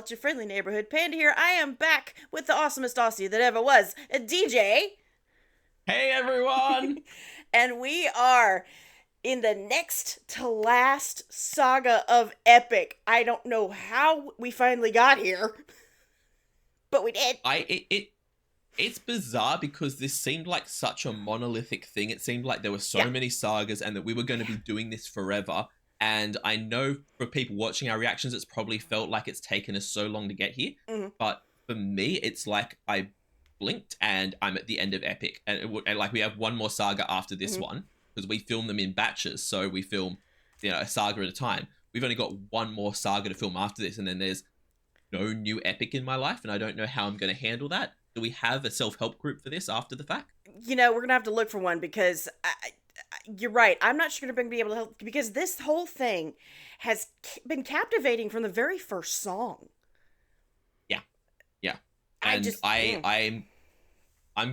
It's your friendly neighborhood panda here. I am back with the awesomest Aussie that ever was, a DJ. Hey everyone! And we are in the next to last saga of Epic. I don't know how we finally got here, but we did. It's bizarre because this seemed like such a monolithic thing. It seemed like there were so Yeah. many sagas and that we were going to be doing this forever. And I know for people watching our reactions, it's probably felt like it's taken us so long to get here. Mhm. But for me, it's like I blinked and I'm at the end of Epic. And like we have one more saga after this Mhm. one because we film them in batches. So we film, a saga at a time. We've only got one more saga to film after this. And then there's no new Epic in my life. And I don't know how I'm going to handle that. Do we have a self-help group for this after the fact? We're gonna have to look for one because you're right. I'm not sure gonna be able to help because this whole thing has been captivating from the very first song. Yeah, yeah. I And just, I'm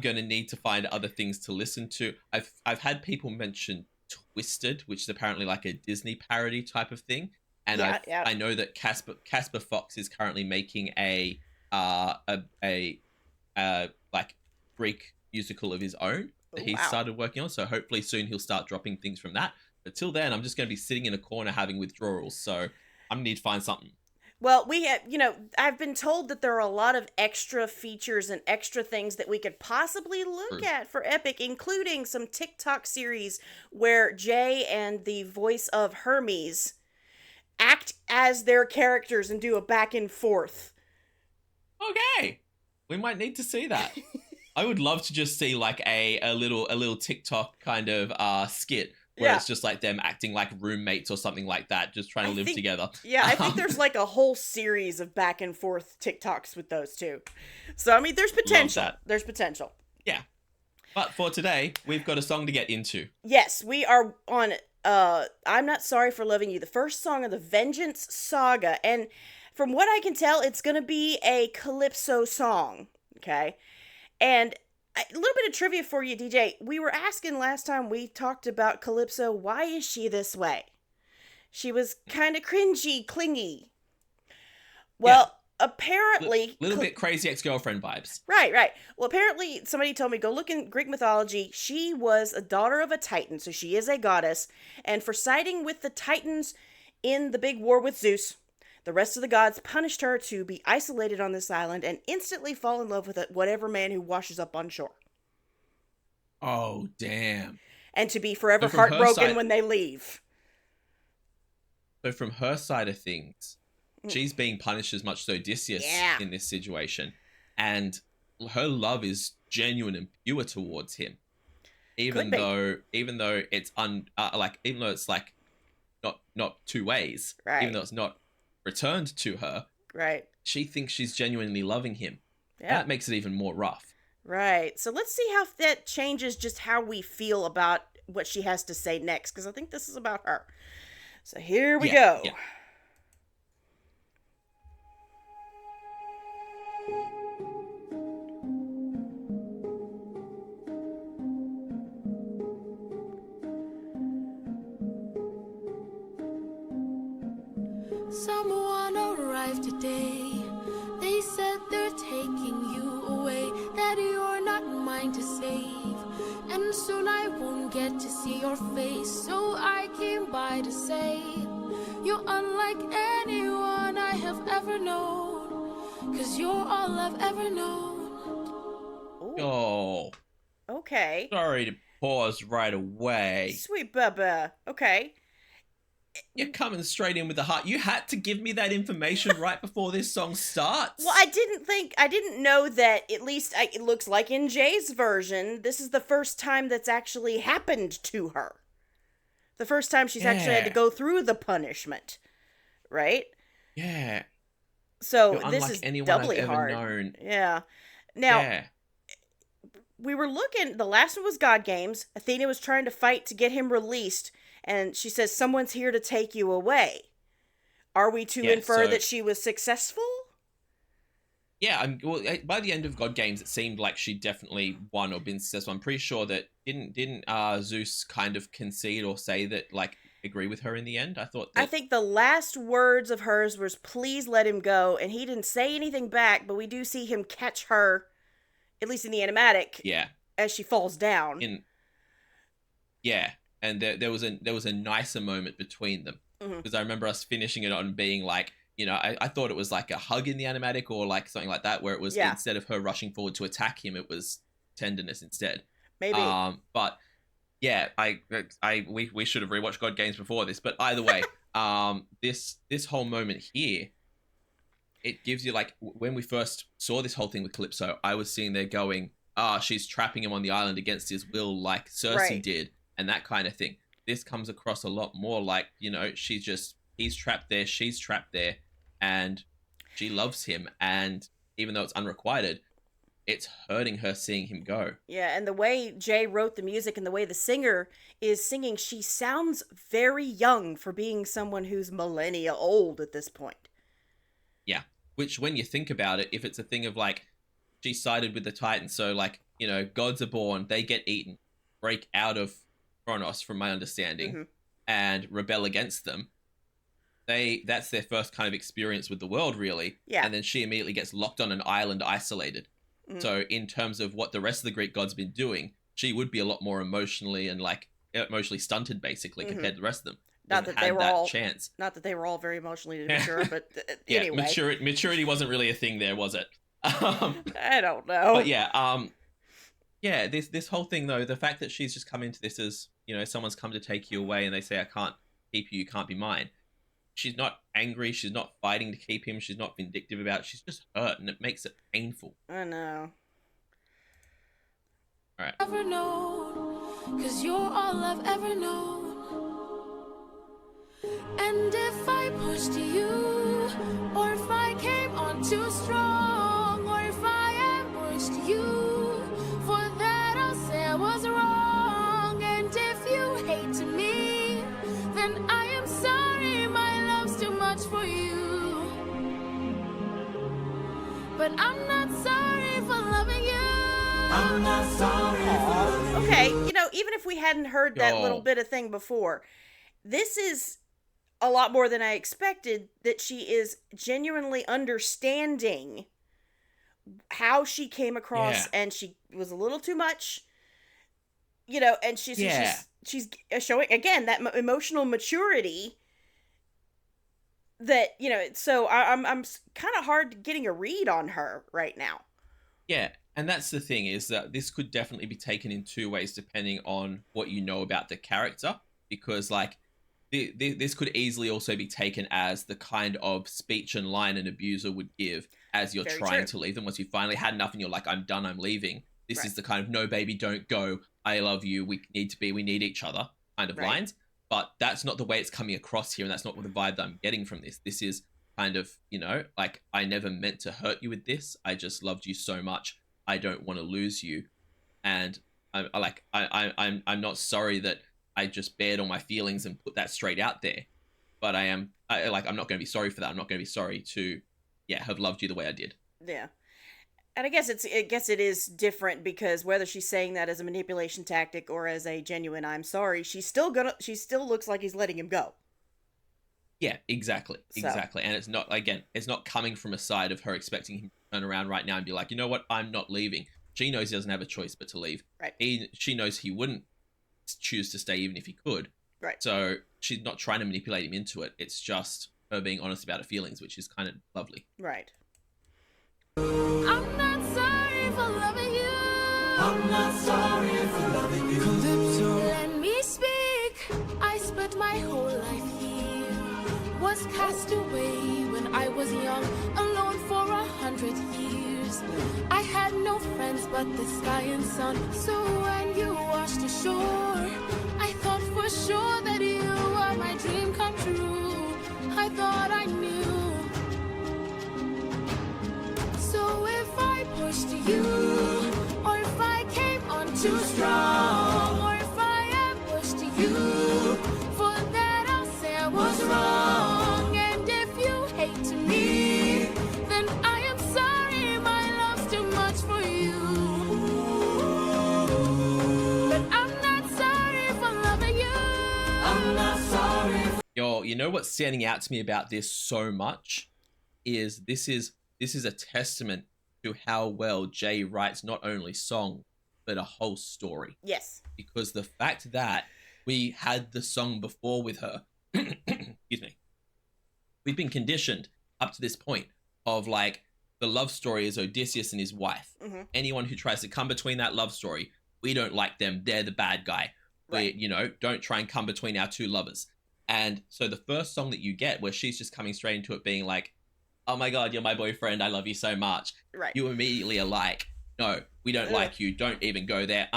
gonna need to find other things to listen to. I've had people mention Twisted, which is apparently like a Disney parody type of thing, and yeah, yeah. I know that Casper Fox is currently making a like Greek musical of his own that Oh, he's wow. started working on. So hopefully soon he'll start dropping things from that. But till then, I'm just going to be sitting in a corner having withdrawals. So I'm gonna need to find something. Well, we have, I've been told that there are a lot of extra features and extra things that we could possibly look True. at for Epic, including some TikTok series where Jay and the voice of Hermes act as their characters and do a back and forth. Okay, we might need to see that. I would love to just see like a little TikTok kind of skit where Yeah. it's just like them acting like roommates or something like that, just trying I to live think- together. Yeah, I think there's like a whole series of back and forth TikToks with those two. So, I mean, there's potential. that. There's potential. Yeah. But for today, we've got a song to get into. Yes, we are on I'm Not Sorry for Loving You, the first song of the Vengeance Saga. And from what I can tell, it's going to be a Calypso song. Okay? And a little bit of trivia for you, DJ. We were asking last time we talked about Calypso, why is she this way? She was kind of cringy, clingy. Well, apparently... Little bit crazy ex-girlfriend vibes. Right. Well, apparently somebody told me, go look in Greek mythology. She was a daughter of a Titan, so she is a goddess. And for siding with the Titans in the big war with Zeus, the rest of the gods punished her to be isolated on this island and instantly fall in love with whatever man who washes up on shore. Oh, damn. And to be forever So from her heartbroken side- when they leave. So from her side of things, she's being punished as much as Odysseus Yeah. in this situation. And her love is genuine and pure towards him. Even Could be. though it's even though it's like not two ways, Right. even though it's not returned to her, Right. she thinks she's genuinely loving him. Yeah. That makes it even more rough. Right. So let's see how that changes just how we feel about what she has to say next, because I think this is about her. So here we go. Yeah. Someone arrived today. They said they're taking you away, that you're not mine to save. And soon I won't get to see your face, so I came by to say you're unlike anyone I have ever known, 'cause you're all I've ever known. Ooh, Oh, okay. sorry to pause right away. Sweet Baba. Okay. You're coming straight in with the heart. You had to give me that information right before this song starts. Well, I didn't know that, at least it looks like in Jay's version, this is the first time that's actually happened to her. The first time she's actually had to Yeah. go through the punishment. Right? Yeah. So You're this unlike is anyone doubly I've ever hard. known. Yeah. Now, Yeah. we were looking, the last one was God Games. Athena was trying to fight to get him released, and she says, someone's here to take you away. Are we to Yeah, infer so- that she was successful? Yeah, by the end of God Games, it seemed like she definitely won or been successful. I'm pretty sure that didn't Zeus kind of concede or say that like agree with her in the end. I thought I that, think the last words of hers was, "Please let him go," and he didn't say anything back, but we do see him catch her, at least in the animatic, yeah, as she falls down. yeah, and there was a nicer moment between them, because I remember us finishing it on being like, I thought it was like a hug in the animatic or like something like that, where it was instead of her rushing forward to attack him, it was tenderness instead. Maybe. But yeah, we should have rewatched God Games before this, but either way, this whole moment here, it gives you like, when we first saw this whole thing with Calypso, I was sitting there going, she's trapping him on the island against his will, like Cersei did, and that kind of thing. This comes across a lot more like, he's trapped there, she's trapped there, and she loves him, and even though it's unrequited, it's hurting her seeing him go. Yeah, and the way Jay wrote the music and the way the singer is singing, she sounds very young for being someone who's millennia old at this point. Yeah, which when you think about it, if it's a thing of like, she sided with the Titans, so like, gods are born, they get eaten, break out of Kronos, from my understanding, and rebel against them. That's their first kind of experience with the world, really. Yeah. And then she immediately gets locked on an island, isolated. So in terms of what the rest of the Greek gods been doing, she would be a lot more emotionally stunted, basically, compared to the rest of them. Not that they were all chance. Not that they were all very emotionally mature, but yeah, anyway. Maturity wasn't really a thing there, was it? I don't know. But yeah, this whole thing though, the fact that she's just come into this as, someone's come to take you away and they say, I can't keep you, you can't be mine. She's not angry, she's not fighting to keep him, she's not vindictive about it, she's just hurt, and it makes it painful. I know. Alright. Ever known, 'cause you're all I've ever known. And if I pushed you, or if I came on too strong, or if I ambushed you, for that I'll say I was wrong. And if you hate me, then I am sorry, my love's too much for you. But I'm not sorry for loving you. I'm not sorry for loving you. Okay, even if we hadn't heard that little bit of thing before, this is a lot more than I expected, that she is genuinely understanding how she came across, and she was a little too much, and she's showing, again, that emotional maturity that, so I'm kind of hard getting a read on her right now. Yeah, and that's the thing, is that this could definitely be taken in two ways depending on what you know about the character, because like, this could easily also be taken as the kind of speech and line an abuser would give as you're trying to leave them. Once you finally had enough and you're like, I'm done, I'm leaving. This is the kind of, no baby, don't go, I love you, we need each other kind of lines. But that's not the way it's coming across here, and that's not what the vibe that I'm getting from this. This is kind of, like, I never meant to hurt you with this. I just loved you so much. I don't want to lose you. And I'm not sorry that I just bared all my feelings and put that straight out there, but I'm not going to be sorry for that. I'm not going to be sorry to, have loved you the way I did. Yeah, and I guess it is different, because whether she's saying that as a manipulation tactic or as a genuine "I'm sorry," she still looks like he's letting him go. Yeah, exactly, and it's not coming from a side of her expecting him to turn around right now and be like, you know what, I'm not leaving. She knows he doesn't have a choice but to leave. Right. She knows he wouldn't choose to stay even if he could. Right. So she's not trying to manipulate him into it. It's just her being honest about her feelings, which is kind of lovely. Right. I'm not sorry for loving you. I'm not sorry for loving you. Calypso. Let me speak. I spent my whole life here. Was cast away when I was young, alone for 100 years. I had no friends but the sky and sun. So when you washed ashore, I thought for sure that you were my dream come true. I thought I knew. So if I pushed you, or if I came on too strong, or if I ambushed you, for that I'll say I was wrong. And if you hate me, then I am sorry, my love's too much for you. But I'm not sorry for loving you. I'm not sorry. you know what's standing out to me about this so much is this is a testament to how well Jay writes not only song but a whole story. Yes. Because the fact that we had the song before with her, excuse me, we've been conditioned up to this point of like the love story is Odysseus and his wife. Mm-hmm. Anyone who tries to come between that love story, we don't like them. They're the bad guy. Right. We, don't try and come between our two lovers. And so the first song that you get where she's just coming straight into it being like, oh my God, you're my boyfriend. I love you so much. Right. You immediately are like, no, we don't like you. Don't even go there.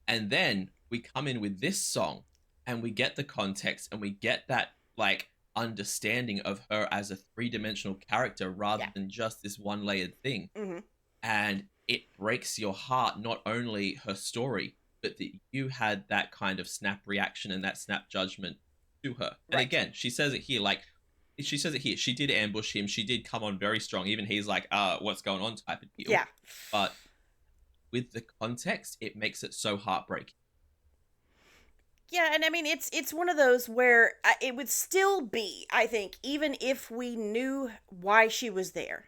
And then we come in with this song and we get the context and we get that like understanding of her as a three-dimensional character rather than just this one layered thing. Mm-hmm. And it breaks your heart, not only her story, but that you had that kind of snap reaction and that snap judgment to her. And again, she says it here, she did ambush him. She did come on very strong. Even he's like, what's going on type of deal. Yeah. But with the context, it makes it so heartbreaking. Yeah, and I mean, it's one of those where it would still be, I think, even if we knew why she was there.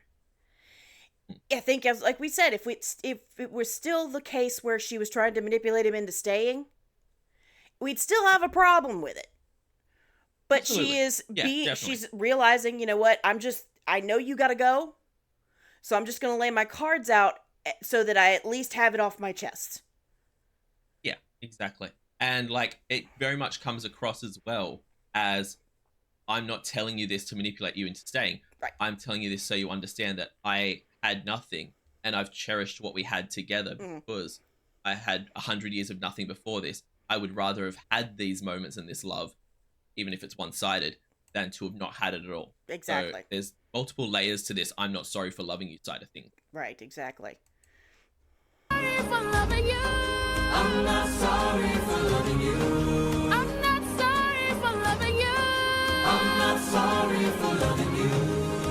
I think, as like we said, if it was still the case where she was trying to manipulate him into staying, we'd still have a problem with it. But Absolutely. she's realizing, you know what, I know you gotta go, so I'm just gonna lay my cards out so that I at least have it off my chest. Yeah, exactly. And like it very much comes across as well as I'm not telling you this to manipulate you into staying. Right. I'm telling you this so you understand that I had nothing and I've cherished what we had together because I had 100 years of nothing before this. I would rather have had these moments and this love, even if it's one-sided, than to have not had it at all. Exactly. So there's multiple layers to this I'm not sorry for loving you side of things. Right, exactly. Sorry for loving you. I'm not sorry for loving you. I'm not sorry for loving you. I'm not sorry for loving you.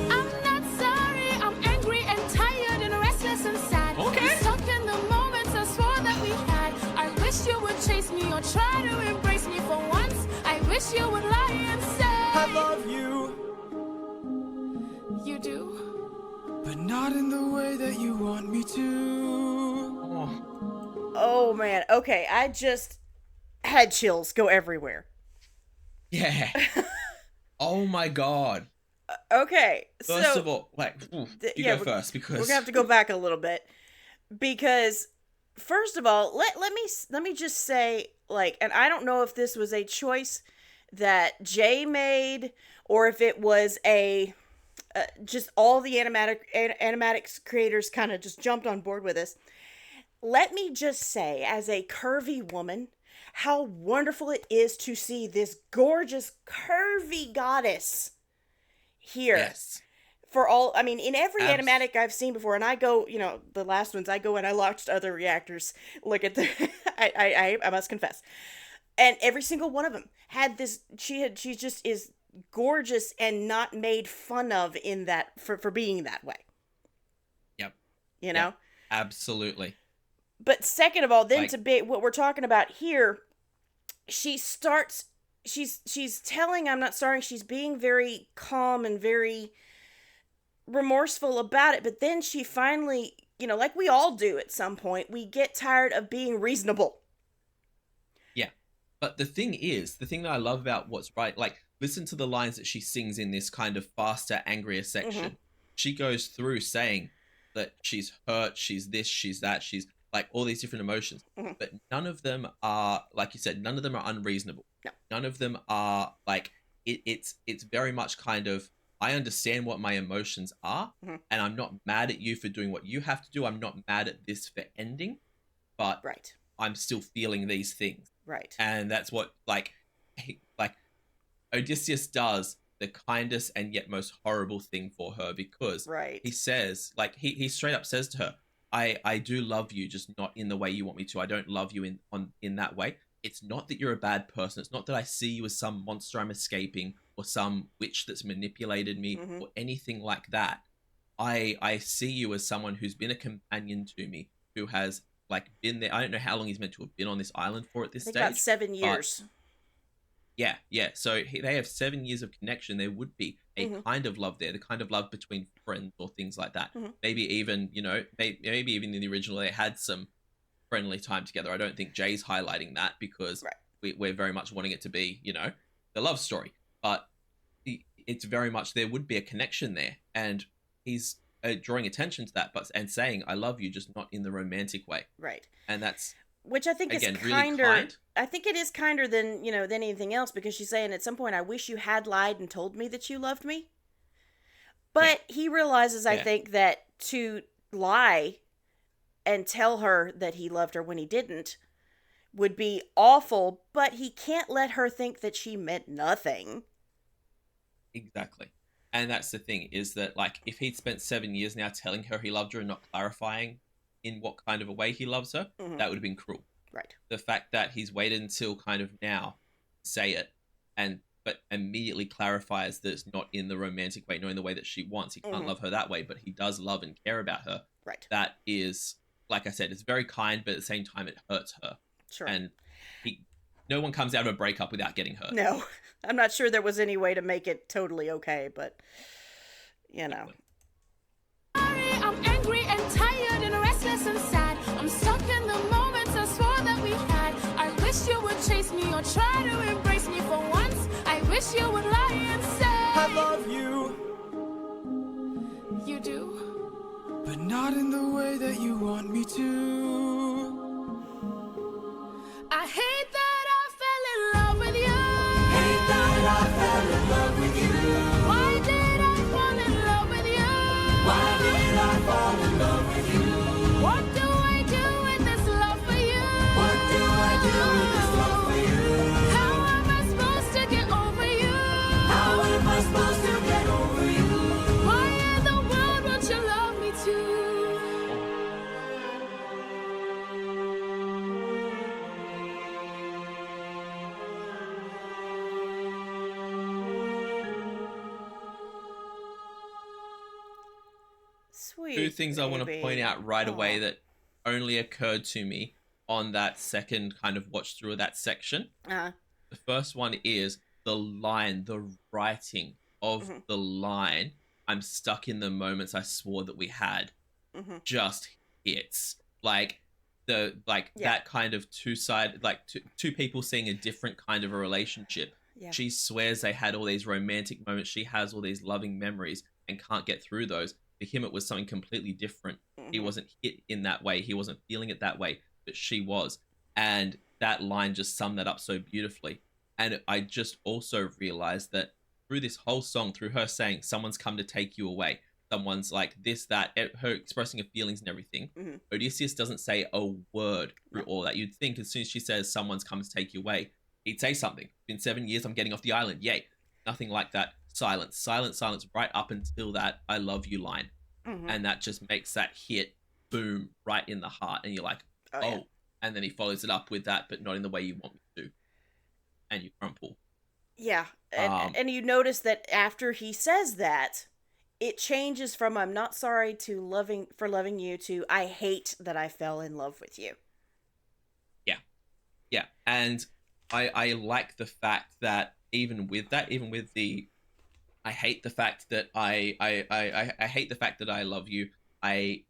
I'm not sorry. I'm angry and tired and restless and sad. Okay. Stuck in the moments I swore that we had. I wish you would chase me or try to embrace me for once. I wish you would lie and say I love you, you do. but not in the way that you want me to. Oh man, okay, I just had chills go everywhere. Yeah. Oh my God. Okay, First of all, like, you go first because we're gonna have to go back a little bit because first of all, let me just say, like, and I don't know if this was a choice that Jay made or if it was a just all the animatics creators kind of just jumped on board with this. Let me just say, as a curvy woman, how wonderful it is to see this gorgeous curvy goddess here. Yes. For all, I mean, in every animatic I've seen before, and I go, the last ones, I go and I watched other reactors look at the, I must confess, and every single one of them had this, she just is gorgeous and not made fun of in that, for being that way. Yep. You know? Yep. Absolutely. But second of all, then Like, to be what we're talking about here, she's telling I'm not sorry, she's being very calm and very remorseful about it, but then she finally, like we all do at some point, we get tired of being reasonable. Yeah. But the thing that I love about what's right, like, listen to the lines that she sings in this kind of faster, angrier section. Mm-hmm. She goes through saying that she's hurt, she's this, she's that, she's like all these different emotions, but none of them are, like you said, none of them are unreasonable. No. None of them are like, it's very much kind of, I understand what my emotions are, and I'm not mad at you for doing what you have to do. I'm not mad at this for ending, but I'm still feeling these things. Right. And that's what like Odysseus does the kindest and yet most horrible thing for her, because he says, like, he straight up says to her, I do love you, just not in the way you want me to. I don't love you in that way. It's not that you're a bad person. It's not that I see you as some monster I'm escaping or some witch that's manipulated me or anything like that. I see you as someone who's been a companion to me, who has like been there. I don't know how long he's meant to have been on this island for at this stage. About 7 years. Yeah. So they have 7 years of connection. There would be a Mm-hmm. kind of love there, the kind of love between friends or things like that. Mm-hmm. Maybe even, maybe even in the original they had some friendly time together. I don't think Jay's highlighting that because Right. we're very much wanting it to be, the love story. But it's very much there would be a connection there, and he's drawing attention to that, but and saying "I love you," just not in the romantic way, Right. and that's Which I think again is really kinder. kind. I think it is kinder than than anything else, because she's saying at some point, "I wish you had lied and told me that you loved me." But he realizes, I Yeah. think, that to lie and tell her that he loved her when he didn't would be awful. But he can't let her think that she meant nothing. Exactly. And that's the thing, is that like if he'd spent 7 years now telling her he loved her and not clarifying in what kind of a way he loves her, Mhm. that would have been cruel. Right. The fact that he's waited until kind of now to say it, and but immediately clarifies that it's not in the romantic way, not in the way that she wants. He can't Mhm. love her that way, but he does love and care about her. Right. That is, like I said, it's very kind, but at the same time it hurts her. Sure. And no one comes out of a breakup without getting hurt. No, I'm not sure there was any way to make it totally okay, but Exactly. Sorry, I'm angry and tired and restless and sad. I'm stuck in the moments I swore that we had. I wish you would chase me or try to embrace me for once. I wish you would lie and say I love you, you do. but not in the way that you want me to. I hate that I fell in love with you. Hate that I fell in love with you. Why did I fall in love with you? Why did I fall in love with you? What do I do with this love for you? What do I do with this love for you? How am I supposed to get over you? How am I supposed to get over you? Why in the world won't you love me too? sweet. Two things I want to baby. point out right away Aw. that only occurred to me on that second kind of watch through of that section. Uh-huh. The first one is the line, the writing of Mhm. the line. I'm stuck in the moments I swore that we had. Mhm. Just hits like Yeah. that kind of two-sided, like two people seeing a different kind of a relationship. Yeah. She swears they had all these romantic moments. She has all these loving memories and can't get through those. For him, it was something completely different. He Mhm. wasn't hit in that way. He wasn't feeling it that way, but she was. And that line just summed that up so beautifully. And I just also realized that through this whole song, through her saying, someone's come to take you away, someone's like this, that, her expressing her feelings and everything, Mhm. Odysseus doesn't say a word through No. all that. You'd think as soon as she says, someone's come to take you away, he'd say something. It's been 7 years, I'm getting off the island. Yay. Nothing like that. Silence, silence, silence, right up until that I love you line. Mhm. And that just makes that hit, boom, right in the heart. And you're like, Oh, oh. yeah. And then he follows it up with that, but not in the way you want me to. And you crumple. Yeah, and Um, and you notice that after he says that, it changes from "I'm not sorry" to loving you" to "I hate that I fell in love with you." Yeah. And I like the fact that even with that, even with the I hate the fact that I hate the fact that I love you. I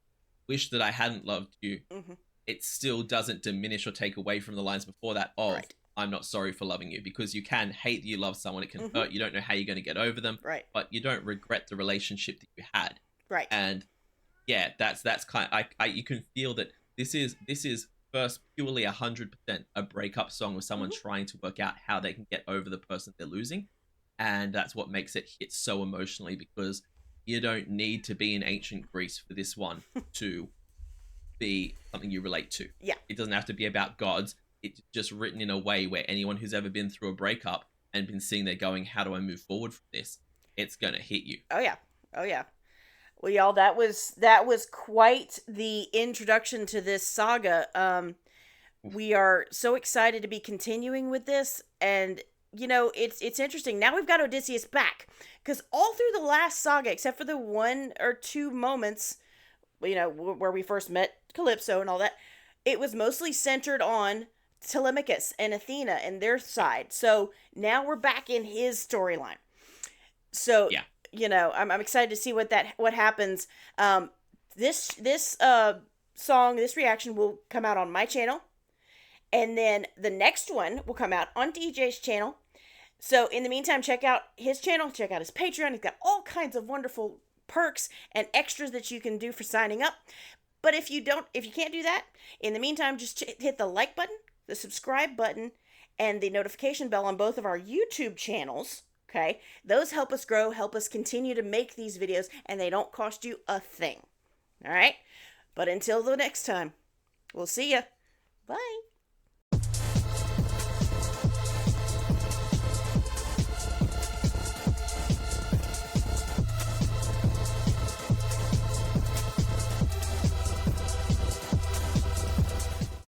wish that I hadn't loved you. Mhm. It still doesn't diminish or take away from the lines before that of Right. I'm not sorry for loving you, because you can hate that you love someone. It can Mhm. hurt. You don't know how you're going to get over them, Right, but you don't regret the relationship that you had. right. And yeah, that's kind of, I you can feel that this is first purely 100% a breakup song with someone Mhm. trying to work out how they can get over the person they're losing. And that's what makes it hit so emotionally, because you don't need to be in ancient Greece for this one to be something you relate to. Yeah. It doesn't have to be about gods. It's just written in a way where anyone who's ever been through a breakup and been sitting there going, how do I move forward from this? It's going to hit you. Oh yeah, oh yeah. Well, y'all, that was quite the introduction to this saga. We are so excited to be continuing with this, and it's interesting. Now we've got Odysseus back, because all through the last saga, except for the one or two moments, where we first met Calypso and all that, it was mostly centered on Telemachus and Athena and their side. So now we're back in his storyline. So Yeah. I'm excited to see what happens. This song, this reaction will come out on my channel, and then the next one will come out on DJ's channel. So in the meantime, check out his channel, check out his Patreon. He's got all kinds of wonderful perks and extras that you can do for signing up. But if you can't do that, in the meantime, just hit the like button, the subscribe button, and the notification bell on both of our YouTube channels. Okay, those help us grow, help us continue to make these videos, and they don't cost you a thing. All right, but until the next time, we'll see ya. Bye.